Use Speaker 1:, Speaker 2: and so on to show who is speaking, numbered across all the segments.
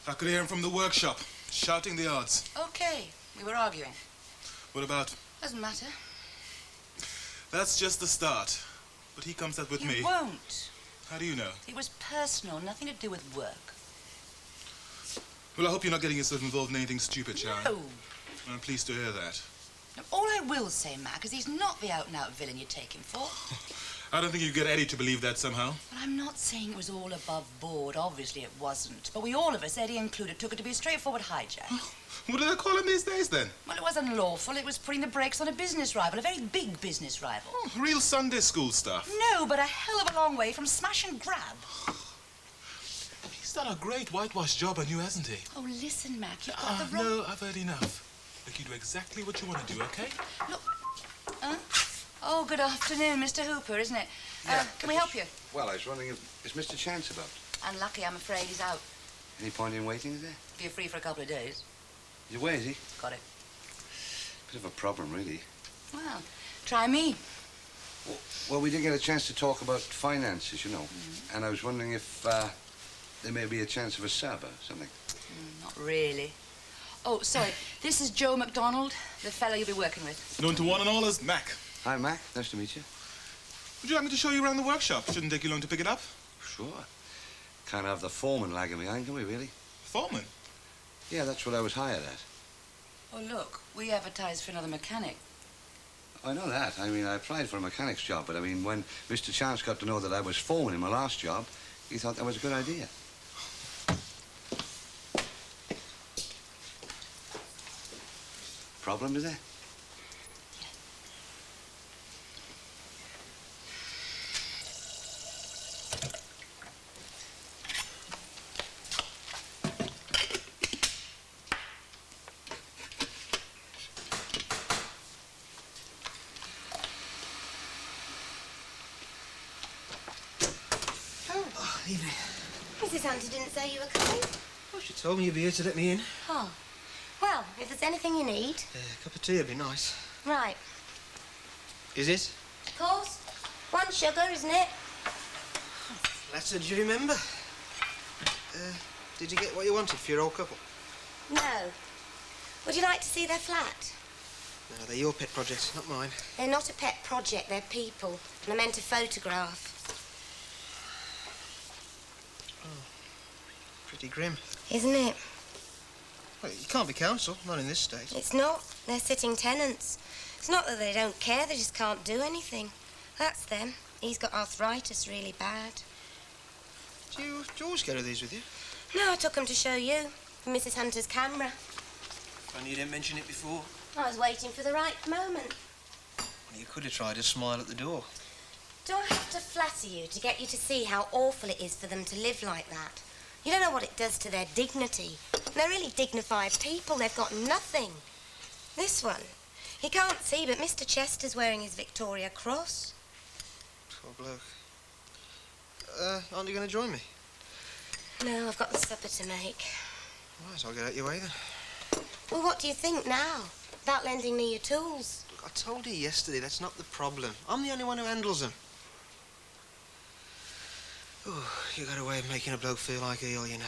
Speaker 1: I could hear him from the workshop, shouting the odds.
Speaker 2: Okay, we were arguing.
Speaker 1: What about?
Speaker 2: Doesn't matter.
Speaker 1: That's just the start. But he comes out with me.
Speaker 2: You won't.
Speaker 1: How do you know?
Speaker 2: It was personal, nothing to do with work.
Speaker 1: Well, I hope you're not getting yourself involved in anything stupid, Sharon.
Speaker 2: No.
Speaker 1: I'm pleased to hear that.
Speaker 2: Now, all I will say, Mac, is he's not the out-and-out villain you take him for.
Speaker 1: I don't think you get Eddie to believe that somehow.
Speaker 2: Well, I'm not saying it was all above board. Obviously it wasn't. But we all of us, Eddie included, took it to be a straightforward hijack.
Speaker 1: What do they call him these days, then?
Speaker 2: Well, it wasn't lawful. It was putting the brakes on a business rival, a very big business rival.
Speaker 1: Oh, real Sunday school stuff.
Speaker 2: No, but a hell of a long way from smash and grab.
Speaker 1: He's done a great whitewash job on you, hasn't he?
Speaker 2: Oh, listen, Mac, you've got the wrong...
Speaker 1: No, I've heard enough. Look, you do exactly what you want to do, okay?
Speaker 2: Look, huh? Oh, good afternoon, Mr. Hooper, isn't it?
Speaker 3: Yeah.
Speaker 2: Can we help you?
Speaker 3: Well, I was wondering is Mr. Chance about?
Speaker 2: Unlucky, I'm afraid he's out.
Speaker 3: Any point in waiting, is there?
Speaker 2: If you're free for a couple of days.
Speaker 3: He's away, is he?
Speaker 2: Got it.
Speaker 3: Bit of a problem, really.
Speaker 2: Well, try me.
Speaker 3: Well, we did get a chance to talk about finances, you know. And I was wondering if there may be a chance of a sub or something.
Speaker 2: Not really. Oh, sorry. This is Joe MacDonald, the fellow you'll be working with.
Speaker 1: Known to one and all as Mac.
Speaker 3: Hi, Mac. Nice to meet you.
Speaker 1: Would you like me to show you around the workshop? Shouldn't take you long to pick it up.
Speaker 3: Sure. Can't have the foreman lagging behind, can we, really?
Speaker 1: Foreman?
Speaker 3: Yeah, that's what I was hired at.
Speaker 2: Oh, look, we advertised for another mechanic.
Speaker 3: I know that. I mean, I applied for a mechanic's job, but I mean, when Mr. Chance got to know that I was foreman in my last job, he thought that was a good idea. Problem, is there?
Speaker 4: Evening.
Speaker 5: Mrs. Hunter didn't say you were coming.
Speaker 4: Oh, she told me you'd be here to let me in.
Speaker 5: Oh. Well, if there's anything you need...
Speaker 4: A cup of tea would be nice.
Speaker 5: Right.
Speaker 4: Is it?
Speaker 5: Of course. 1 sugar, isn't it?
Speaker 4: Letter, do you remember? Did you get what you wanted for your old couple?
Speaker 5: No. Would you like to see their flat?
Speaker 4: No, they're your pet projects, not mine.
Speaker 5: They're not a pet project, they're people. And I meant a photograph.
Speaker 4: Pretty grim.
Speaker 5: Isn't it?
Speaker 4: Well, you can't be council, not in this state.
Speaker 5: It's not. They're sitting tenants. It's not that they don't care, they just can't do anything. That's them. He's got arthritis really bad.
Speaker 4: Do you always carry these with you?
Speaker 5: No, I took them to show you. For Mrs. Hunter's camera.
Speaker 4: Funny you didn't mention it before.
Speaker 5: I was waiting for the right moment.
Speaker 4: Well, you could have tried to smile at the door.
Speaker 5: Do I have to flatter you to get you to see how awful it is for them to live like that? You don't know what it does to their dignity. They're really dignified people. They've got nothing. This one, he can't see, but Mr. Chester's wearing his Victoria Cross.
Speaker 4: Poor bloke. Aren't you going to join me?
Speaker 5: No, I've got the supper to make.
Speaker 4: Right, I'll get out your way then.
Speaker 5: Well, what do you think now? About lending me your tools?
Speaker 4: Look, I told you yesterday that's not the problem. I'm the only one who handles them. Oh, you got a way of making a bloke feel like eel, you know.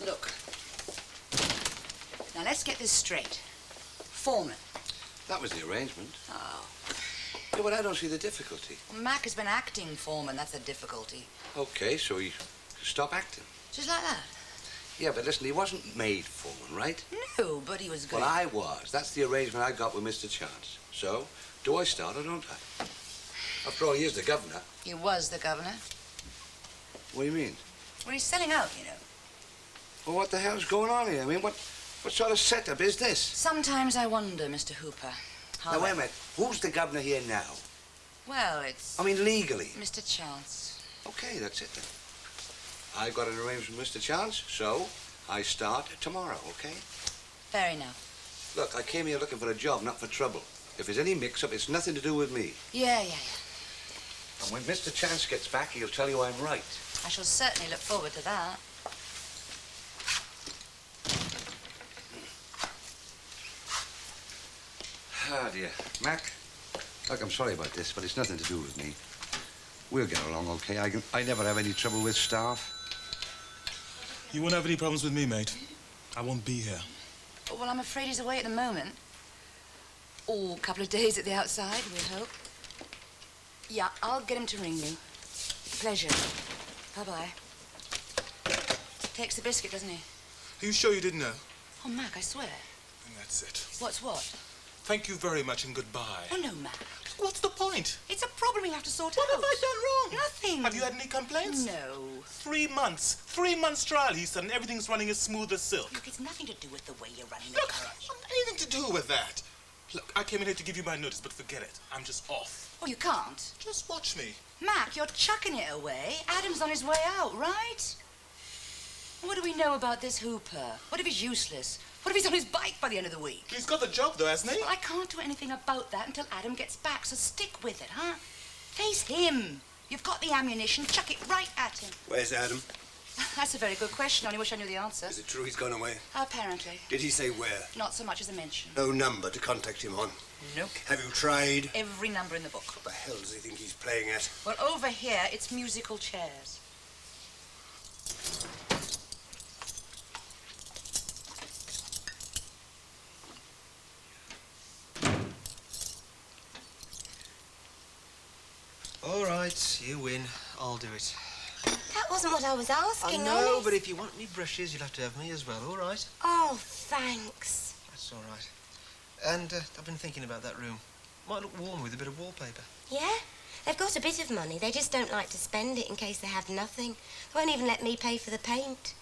Speaker 2: Look. Now, let's get this straight. Foreman.
Speaker 3: That was the arrangement.
Speaker 2: Oh.
Speaker 3: Yeah, but I don't see the difficulty.
Speaker 2: Well, Mac has been acting foreman. That's a difficulty.
Speaker 3: Okay, so he stop acting.
Speaker 2: Just like that?
Speaker 3: Yeah, but listen, he wasn't made foreman, right?
Speaker 2: No, but he was good.
Speaker 3: Well, I was. That's the arrangement I got with Mr. Chance. So, do I start or don't I? After all, he is the governor.
Speaker 2: He was the governor.
Speaker 3: What do you mean?
Speaker 2: Well, he's selling out, you know.
Speaker 3: Well, what the hell's going on here? I mean, what sort of setup is this?
Speaker 2: Sometimes I wonder, Mr. Hooper.
Speaker 3: Now, wait a minute. Who's the governor here now?
Speaker 2: Well, it's...
Speaker 3: I mean, legally.
Speaker 2: Mr. Chance.
Speaker 3: Okay, that's it then. I've got an arrangement with Mr. Chance, so I start tomorrow, okay?
Speaker 2: Fair enough.
Speaker 3: Look, I came here looking for a job, not for trouble. If there's any mix-up, it's nothing to do with me.
Speaker 2: Yeah.
Speaker 3: And when Mr. Chance gets back, he'll tell you I'm right.
Speaker 2: I shall certainly look forward to that.
Speaker 3: Ah, dear. Mac, look, I'm sorry about this, but it's nothing to do with me. We'll get along okay. I never have any trouble with staff.
Speaker 1: You won't have any problems with me, mate. I won't be here.
Speaker 2: Well, I'm afraid he's away at the moment. Or a couple of days at the outside, we'll hope. Yeah, I'll get him to ring you. Pleasure. Bye-bye. Takes the biscuit, doesn't he?
Speaker 1: Are you sure you didn't know?
Speaker 2: Oh, Mac, I swear.
Speaker 1: And that's it.
Speaker 2: What's what?
Speaker 1: Thank you very much and goodbye.
Speaker 2: Oh, no, Mac.
Speaker 1: What's the point?
Speaker 2: It's a problem we have to sort
Speaker 1: What
Speaker 2: out.
Speaker 1: have I done wrong?
Speaker 2: Nothing.
Speaker 1: Have you had any complaints?
Speaker 2: No.
Speaker 1: 3 months. 3 months trial, he said, and everything's running as smooth as silk.
Speaker 2: Look, it's nothing to do with the way you're running the
Speaker 1: Look,
Speaker 2: garage.
Speaker 1: anything to do with that. Look, I came in here to give you my notice, but forget it. I'm just off.
Speaker 2: Oh, you can't.
Speaker 1: Just watch me.
Speaker 2: Mac, you're chucking it away. Adam's on his way out, right? What do we know about this Hooper? What if he's useless? What if he's on his bike by the end of the week?
Speaker 1: He's got the job, though, hasn't he?
Speaker 2: Well, I can't do anything about that until Adam gets back, so stick with it, huh? Face him. You've got the ammunition. Chuck it right at him.
Speaker 6: Where's Adam?
Speaker 2: That's a very good question. I only wish I knew the answer.
Speaker 6: Is it true he's gone away?
Speaker 2: Apparently.
Speaker 6: Did he say where?
Speaker 2: Not so much as a mention.
Speaker 6: No number to contact him on?
Speaker 2: Nope.
Speaker 6: Have you tried?
Speaker 2: Every number in the book.
Speaker 6: What the hell does he think he's playing at?
Speaker 2: Well, over here, it's musical chairs.
Speaker 4: All right, you win. I'll do it.
Speaker 5: That wasn't what I was asking,
Speaker 4: I know,
Speaker 5: honest.
Speaker 4: but if you want me brushes, you'll have to have me as well, all right?
Speaker 5: Oh, thanks.
Speaker 4: That's all right. And I've been thinking about that room. Might look warm with a bit of wallpaper.
Speaker 5: Yeah? They've got a bit of money. They just don't like to spend it in case they have nothing. They won't even let me pay for the paint.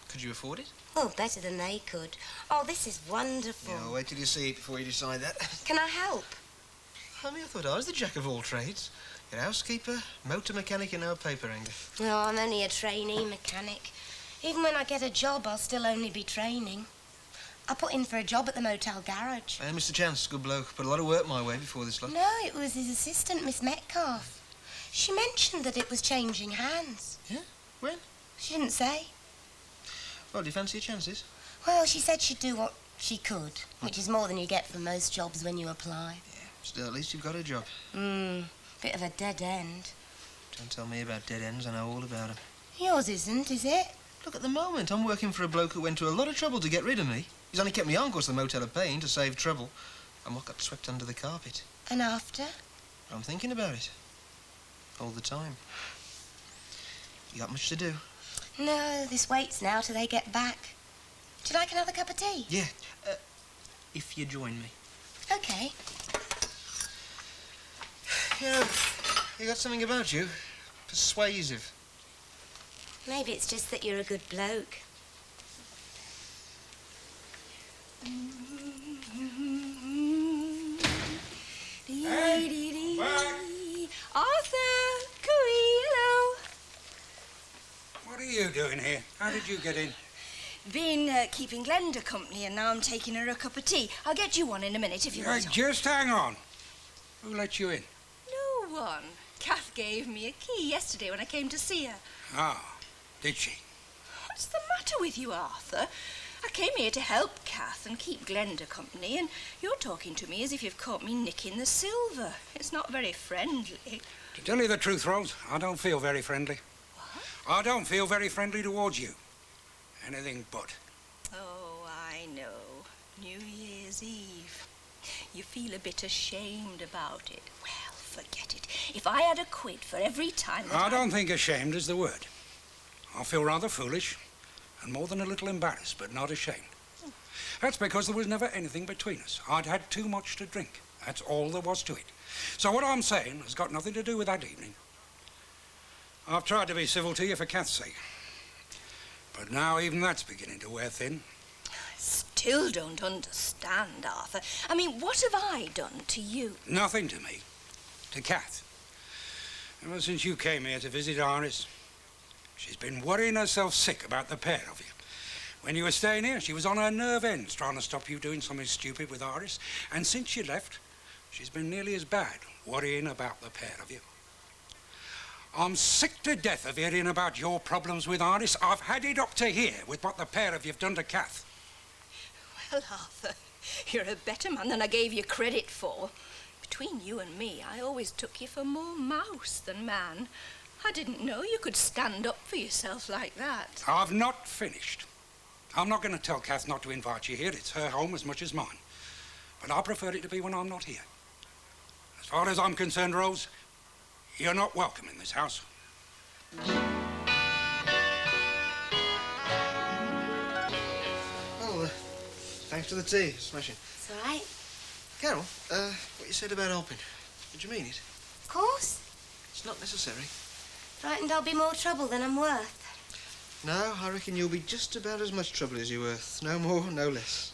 Speaker 4: Could you afford it?
Speaker 5: Well, better than they could. Oh, this is wonderful.
Speaker 4: Yeah, wait till you see it before you decide that.
Speaker 5: Can I help?
Speaker 4: I mean, I thought I was the jack of all trades. Your housekeeper, motor mechanic, and now paper hanger.
Speaker 5: No, I'm only a trainee mechanic. Even when I get a job, I'll still only be training. I put in for a job at the motel garage.
Speaker 4: Mr. Chance, good bloke. Put a lot of work my way before this lot.
Speaker 5: No, it was his assistant, Miss Metcalfe. She mentioned that it was changing hands.
Speaker 4: Yeah? When?
Speaker 5: She didn't say.
Speaker 4: Well, do you fancy your chances?
Speaker 5: Well, she said she'd do what she could, which is more than you get from most jobs when you apply.
Speaker 4: Yeah. Still, at least you've got a job.
Speaker 5: Bit of a dead end.
Speaker 4: Don't tell me about dead ends. I know all about them.
Speaker 5: Yours isn't, is it?
Speaker 4: Look, at the moment, I'm working for a bloke who went to a lot of trouble to get rid of me. He's only kept me on, 'cause the motel are paying to save trouble. And what got swept under the carpet.
Speaker 5: And after?
Speaker 4: I'm thinking about it. All the time. You got much to do?
Speaker 5: No, this waits now till they get back. Do you like another cup of tea?
Speaker 4: Yeah. If you join me.
Speaker 5: Okay.
Speaker 4: Yeah, you got something about you. Persuasive.
Speaker 5: Maybe it's just that you're a good bloke.
Speaker 7: Arthur! Carole!
Speaker 8: What are you doing here? How did you get in?
Speaker 7: Been keeping Glenda company, and now I'm taking her a cup of tea. I'll get you one in a minute if you want.
Speaker 8: Just hang on. Who let you in?
Speaker 7: No one. Kath gave me a key yesterday when I came to see her.
Speaker 8: Ah, did she?
Speaker 7: What's the matter with you, Arthur? I came here to help Kath and keep Glenda company, and you're talking to me as if you've caught me nicking the silver. It's not very friendly.
Speaker 8: To tell you the truth, Rose, I don't feel very friendly.
Speaker 7: What?
Speaker 8: I don't feel very friendly towards you. Anything but.
Speaker 7: Oh, I know. New Year's Eve. You feel a bit ashamed about it. Well, forget it. If I had a quid for every time that
Speaker 8: I don't think ashamed is the word. I feel rather foolish and more than a little embarrassed, but not ashamed. That's because there was never anything between us. I'd had too much to drink. That's all there was to it. So what I'm saying has got nothing to do with that evening. I've tried to be civil to you for Kath's sake. But now even that's beginning to wear thin.
Speaker 7: Still don't understand, Arthur. I mean, what have I done to you?
Speaker 8: Nothing to me. To Kath. Ever since you came here to visit Iris, she's been worrying herself sick about the pair of you. When you were staying here, she was on her nerve ends trying to stop you doing something stupid with Iris. And since you left, she's been nearly as bad, worrying about the pair of you. I'm sick to death of hearing about your problems with Iris. I've had it up to here with what the pair of you've done to Kath.
Speaker 7: Well, Arthur, you're a better man than I gave you credit for. Between you and me, I always took you for more mouse than man. I didn't know you could stand up for yourself like that.
Speaker 8: I've not finished. I'm not going to tell Kath not to invite you here. It's her home as much as mine. But I prefer it to be when I'm not here. As far as I'm concerned, Rose, you're not welcome in this house.
Speaker 4: Oh, thanks for the tea. Smashing.
Speaker 5: It's all right.
Speaker 4: Carol, what you said about helping, did you mean it?
Speaker 5: Of course.
Speaker 4: It's not necessary.
Speaker 5: Frightened I'll be more trouble than I'm worth.
Speaker 4: No, I reckon you'll be just about as much trouble as you're worth. No more, no less.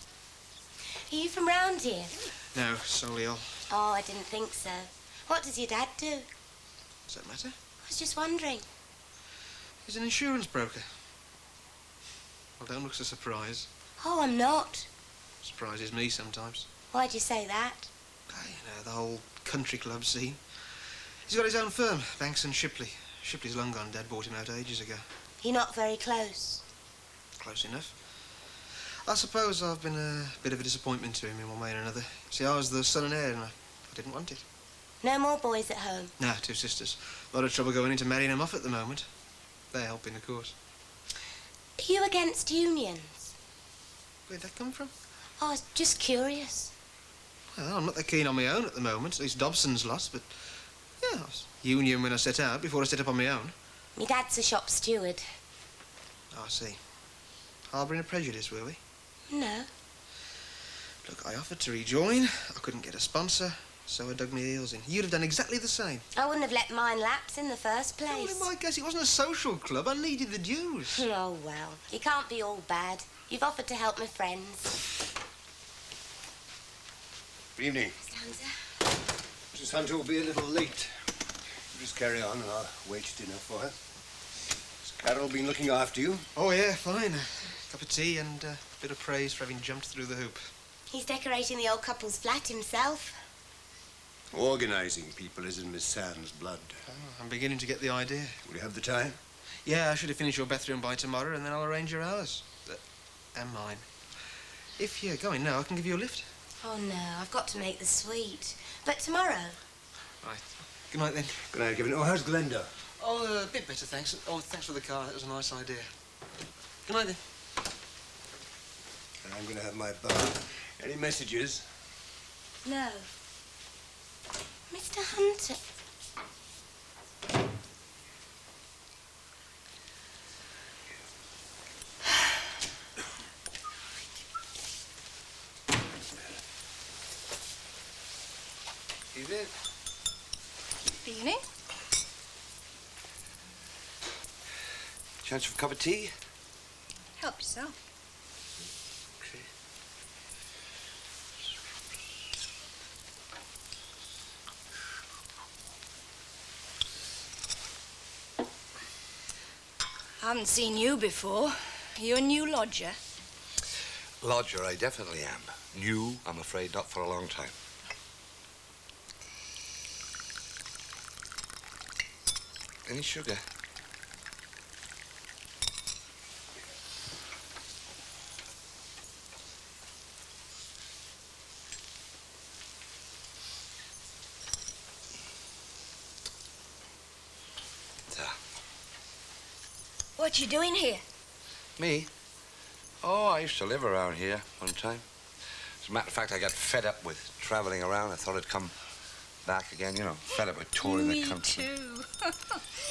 Speaker 5: Are you from round here?
Speaker 4: No, Solihull.
Speaker 5: Oh, I didn't think so. What does your dad do?
Speaker 4: Does that matter?
Speaker 5: I was just wondering.
Speaker 4: He's an insurance broker. Well, don't look so surprised.
Speaker 5: Oh, I'm not.
Speaker 4: Surprises me sometimes.
Speaker 5: Why'd you say that?
Speaker 4: Oh, you know, the whole country club scene. He's got his own firm, Banks and Shipley. Shipley's long gone. Dad bought him out ages ago.
Speaker 5: You're not very close.
Speaker 4: Close enough. I suppose I've been a bit of a disappointment to him in one way or another. See, I was the son and heir and I didn't want it.
Speaker 5: No more boys at home?
Speaker 4: No, 2 sisters. A lot of trouble going into marrying them off at the moment. They're helping, of course.
Speaker 5: Are you against unions?
Speaker 4: Where'd that come from?
Speaker 5: Oh, I was just curious.
Speaker 4: Well, I'm not that keen on my own at the moment. At least Dobson's lost, but... yeah, I was union when I set out, before I set up on my own.
Speaker 5: My dad's a shop steward.
Speaker 4: Oh, I see. Harbouring a prejudice, were we?
Speaker 5: No.
Speaker 4: Look, I offered to rejoin. I couldn't get a sponsor, so I dug my heels in. You'd have done exactly the same.
Speaker 5: I wouldn't have let mine lapse in the first place.
Speaker 4: Well, in my case, it wasn't a social club. I needed the dues.
Speaker 5: Oh, well. You can't be all bad. You've offered to help my friends.
Speaker 6: Good evening.
Speaker 5: Stanza.
Speaker 6: Mrs. Hunter will be a little late. You just carry on and I'll wait dinner for her. Has Carole been looking after you?
Speaker 4: Oh, yeah, fine. A cup of tea and a bit of praise for having jumped through the hoop.
Speaker 5: He's decorating the old couple's flat himself.
Speaker 6: Organising people is in Miss Sand's blood.
Speaker 4: Oh, I'm beginning to get the idea.
Speaker 6: Will you have the time?
Speaker 4: Yeah, I should have finished your bathroom by tomorrow and then I'll arrange your hours. And mine. If you're going now, I can give you a lift.
Speaker 5: Oh, no, I've got to make the suite. But tomorrow.
Speaker 4: Right. Good night, then.
Speaker 6: Good night, Kevin. Oh, how's Glenda?
Speaker 4: Oh, a bit better, thanks. Oh, thanks for the car. That was a nice idea. Good night, then.
Speaker 6: And I'm going to have my bath. Any messages?
Speaker 5: No. Mr. Hunter.
Speaker 3: Evening.
Speaker 7: Evening.
Speaker 3: Chance for a cup of tea?
Speaker 7: Help yourself.
Speaker 3: Okay.
Speaker 7: I haven't seen you before. You a new lodger?
Speaker 3: Lodger, I definitely am. New, I'm afraid, not for a long time. Any sugar?
Speaker 7: What you doing here?
Speaker 3: Me? Oh, I used to live around here one time. As a matter of fact, I got fed up with traveling around. I thought I'd come back again, you know, fed up with touring the country.
Speaker 7: Me too.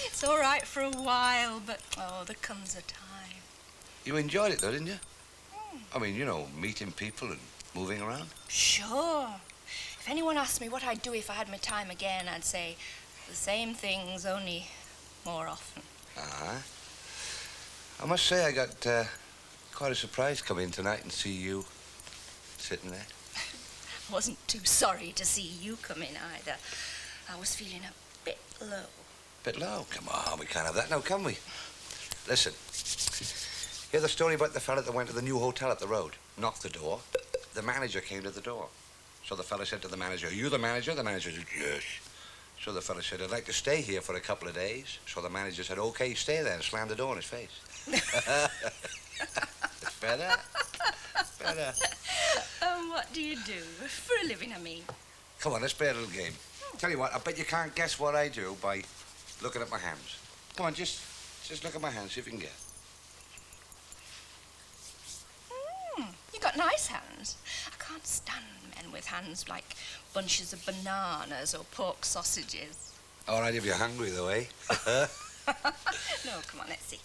Speaker 7: It's all right for a while, but, oh, there comes a time.
Speaker 3: You enjoyed it, though, didn't you? I mean, you know, meeting people and moving around.
Speaker 7: Sure. If anyone asked me what I'd do if I had my time again, I'd say the same things, only more often.
Speaker 3: Uh-huh. I must say I got quite a surprise coming in tonight and see you sitting there.
Speaker 7: I wasn't too sorry to see you come in either. I was feeling a bit low.
Speaker 3: Bit low? Come on, we can't have that now, can we? Listen, hear the story about the fella that went to the new hotel up the road? Knocked the door. The manager came to the door. So the fella said to the manager, "Are you the manager?" The manager said, "Yes." So the fella said, "I'd like to stay here for a couple of days." So the manager said, "Okay, stay there," and slammed the door in his face. It's better. Better.
Speaker 7: What do you do? For a living, I mean.
Speaker 3: Come on, let's play a little game. Tell you what, I bet you can't guess what I do by looking at my hands. Come on, just look at my hands, see if you can get.
Speaker 7: You got nice hands. I can't stand men with hands like bunches of bananas or pork sausages.
Speaker 3: All right, if you're hungry, though, eh?
Speaker 7: No, come on, let's see.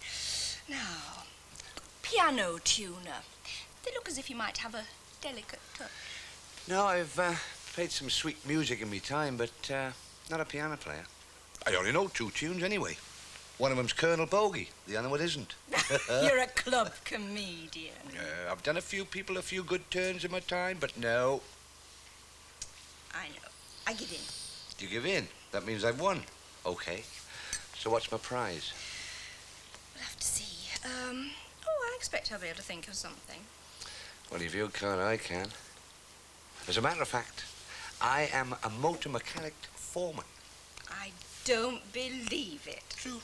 Speaker 7: Now, piano tuner. They look as if you might have a delicate touch.
Speaker 3: No, I've played some sweet music in my time, but not a piano player. I only know 2 tunes anyway. One of them's Colonel Bogey, the other one isn't.
Speaker 7: You're a club comedian.
Speaker 3: I've done a few people a few good turns in my time, but no.
Speaker 7: I know. I give in.
Speaker 3: You give in? That means I've won. Okay. So what's my prize?
Speaker 7: We'll have to see. I expect I'll be able to think of something.
Speaker 3: Well, if you can't, I can. As a matter of fact, I am a motor mechanic foreman.
Speaker 7: I don't believe it.
Speaker 3: True.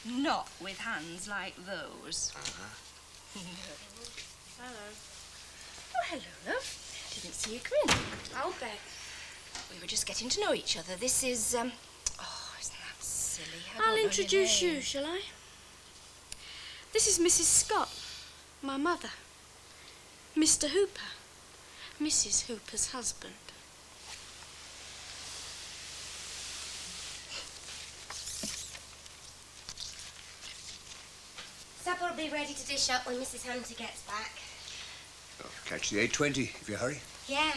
Speaker 7: Not with hands like those.
Speaker 3: Uh-huh.
Speaker 2: Hello.
Speaker 7: Oh, hello, love. Didn't see you come in.
Speaker 2: I'll bet.
Speaker 7: We were just getting to know each other. This is, oh, isn't that silly?
Speaker 9: I'll introduce you, shall I? This is Mrs. Scott, my mother. Mr. Hooper, Mrs. Hooper's husband.
Speaker 5: Supper will be ready to dish up when Mrs. Hunter gets back.
Speaker 6: Oh, catch the 8:20 if you hurry.
Speaker 5: Yeah.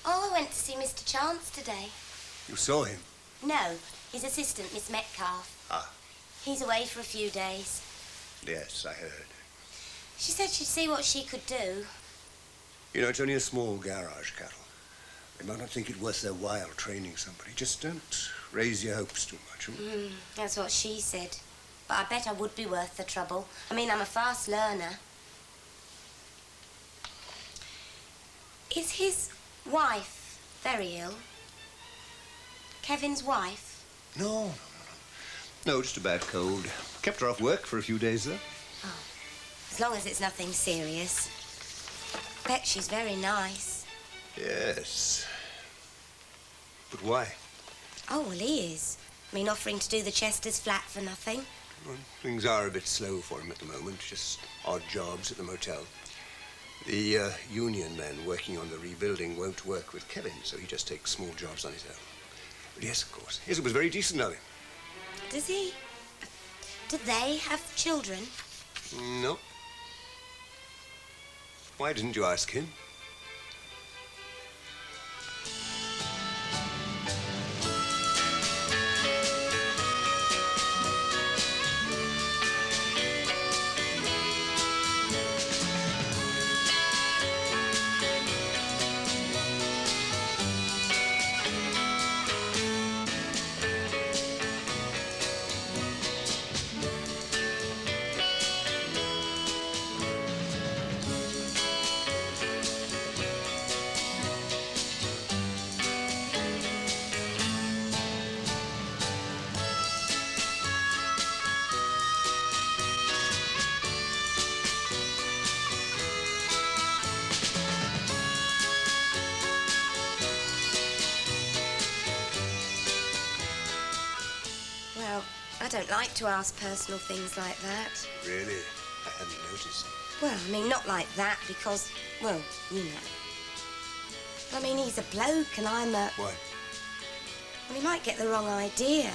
Speaker 5: Oh, I went to see Mr. Chance today.
Speaker 6: You saw him?
Speaker 5: No, his assistant, Miss Metcalfe.
Speaker 6: Ah.
Speaker 5: He's away for a few days.
Speaker 6: Yes, I heard.
Speaker 5: She said she'd see what she could do.
Speaker 6: You know, it's only a small garage, Carole. They might not think it worth their while training somebody. Just don't raise your hopes too much.
Speaker 5: That's what she said. But I bet I would be worth the trouble. I mean, I'm a fast learner. Is his wife very ill? Kevin's wife?
Speaker 6: No. No, just a bad cold. Kept her off work for a few days, though.
Speaker 5: Oh, as long as it's nothing serious. Bet she's very nice.
Speaker 6: Yes. But why?
Speaker 5: Oh, well, he is. I mean, offering to do the Chester's flat for nothing.
Speaker 6: Well, things are a bit slow for him at the moment. Just odd jobs at the motel. The union men working on the rebuilding won't work with Kevin, so he just takes small jobs on his own. But yes, of course. Yes, it was very decent of him.
Speaker 5: Does he? Do they have children?
Speaker 6: No. Why didn't you ask him?
Speaker 5: I don't like to ask personal things like that.
Speaker 6: Really? I hadn't noticed.
Speaker 5: Well, I mean, not like that because, well, you know. I mean, he's a bloke and I'm a...
Speaker 6: Why?
Speaker 5: Well, he might get the wrong idea.